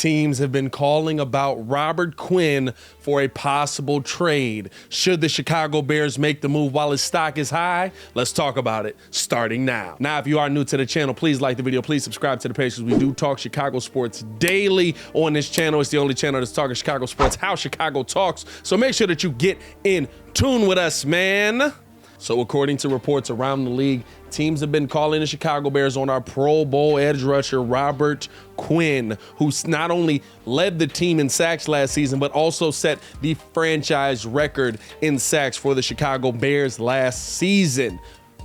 teams have been calling about Robert Quinn for a possible trade. Should the Chicago Bears make the move while his stock is high? Let's talk about it starting now. Now, if you are new to the channel, please like the video. Please subscribe to the page, because we do talk Chicago sports daily on this channel. It's the only channel that's talking Chicago sports, how Chicago talks. So make sure that you get in tune with us, man. So according to reports around the league, teams have been calling the Chicago Bears on our Pro Bowl edge rusher, Robert Quinn, who's not only led the team in sacks last season, but also set the franchise record in sacks for the Chicago Bears last season.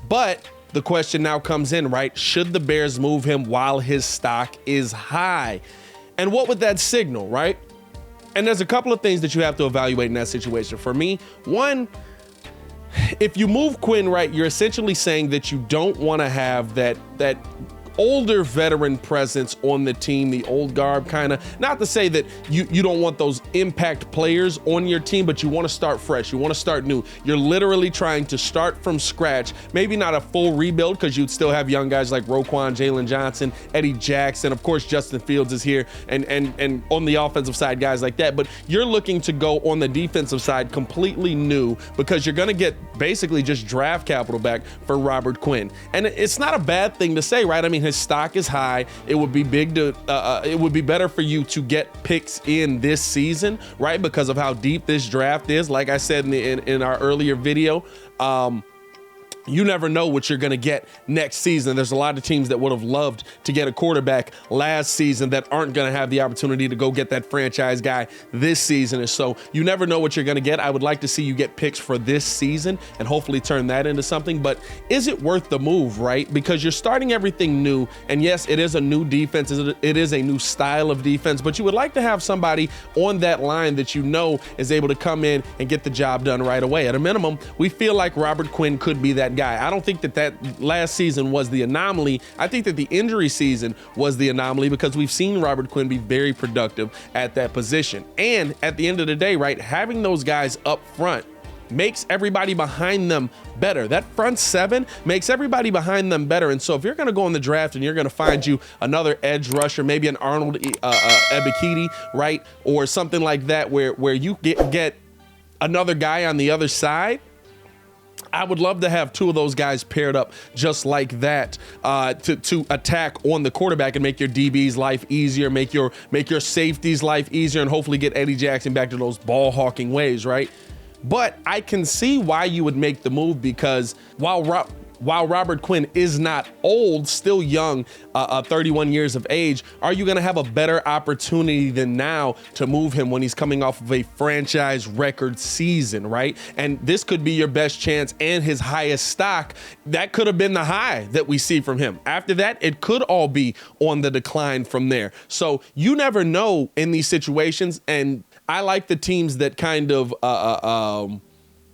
But the question now comes in, right? Should the Bears move him while his stock is high? And what would that signal, right? And there's a couple of things that you have to evaluate in that situation. For me, one, if you move Quinn, right, you're essentially saying that you don't want to have that older veteran presence on the team, the old guard kind of. Not to say that you don't want those impact players on your team, but you want to start fresh. You want to start new. You're literally trying to start from scratch. Maybe not a full rebuild, because you'd still have young guys like Roquan, Jalen Johnson, Eddie Jackson. Of course, Justin Fields is here, and on the offensive side, guys like that. But you're looking to go on the defensive side completely new, because you're going to get basically just draft capital back for Robert Quinn. And it's not a bad thing to say, right? I mean, his stock is high. It would be it would be better for you to get picks in this season, right? Because of how deep this draft is. Like I said in our earlier video, you never know what you're going to get next season. There's a lot of teams that would have loved to get a quarterback last season that aren't going to have the opportunity to go get that franchise guy this season. And so you never know what you're going to get. I would like to see you get picks for this season and hopefully turn that into something. But is it worth the move, right? Because you're starting everything new. And yes, it is a new defense. It is a new style of defense. But you would like to have somebody on that line that you know is able to come in and get the job done right away. At a minimum, we feel like Robert Quinn could be that guy. I don't think that last season was the anomaly. I think that the injury season was the anomaly, because we've seen Robert Quinn be very productive at that position. And at the end of the day, right, having those guys up front makes everybody behind them better. That front seven makes everybody behind them better. And so if you're going to go in the draft and you're going to find you another edge rusher, maybe an Arnold Ebiketie, right, or something like that, where you get another guy on the other side, I would love to have two of those guys paired up just like that, to attack on the quarterback and make your DB's life easier, make your safety's life easier, and hopefully get Eddie Jackson back to those ball hawking ways, right? But I can see why you would make the move, because while Robert Quinn is not old, still young, 31 years of age, are you going to have a better opportunity than now to move him when he's coming off of a franchise record season, right? And this could be your best chance and his highest stock. That could have been the high that we see from him. After that, it could all be on the decline from there. So you never know in these situations, and I like the teams that kind of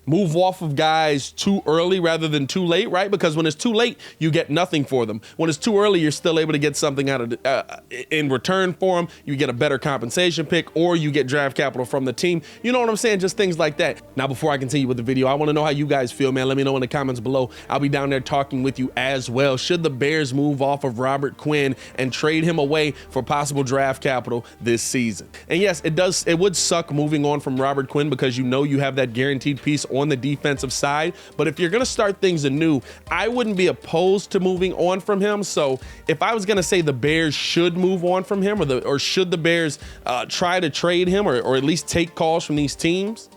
move off of guys too early rather than too late, right? Because when it's too late, you get nothing for them. When it's too early, you're still able to get something out of in return for them. You get a better compensation pick, or you get draft capital from the team. You know what I'm saying? Just things like that. Now, before I continue with the video, I want to know how you guys feel, man. Let me know in the comments below. I'll be down there talking with you as well. Should the Bears move off of Robert Quinn and trade him away for possible draft capital this season? And yes, it would suck moving on from Robert Quinn, because you know you have that guaranteed piece on the defensive side. But if you're going to start things anew, I wouldn't be opposed to moving on from him. So if I was going to say the Bears should move on from him, or should the Bears try to trade him, or at least take calls from these teams,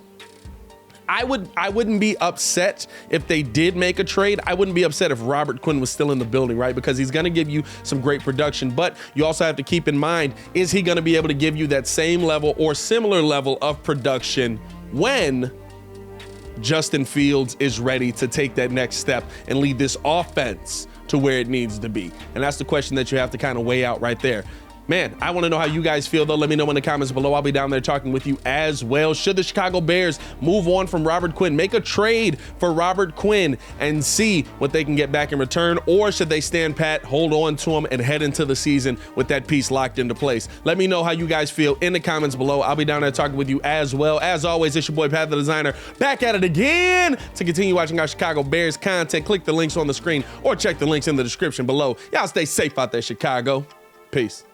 I wouldn't be upset if they did make a trade. I wouldn't be upset if Robert Quinn was still in the building, right? Because he's going to give you some great production. But you also have to keep in mind, is he going to be able to give you that same level or similar level of production when Justin Fields is ready to take that next step and lead this offense to where it needs to be? And that's the question that you have to kind of weigh out right there. Man, I want to know how you guys feel, though. Let me know in the comments below. I'll be down there talking with you as well. Should the Chicago Bears move on from Robert Quinn, make a trade for Robert Quinn and see what they can get back in return? Or should they stand pat, hold on to him, and head into the season with that piece locked into place? Let me know how you guys feel in the comments below. I'll be down there talking with you as well. As always, it's your boy, Pat the Designer, back at it again to continue watching our Chicago Bears content. Click the links on the screen or check the links in the description below. Y'all stay safe out there, Chicago. Peace.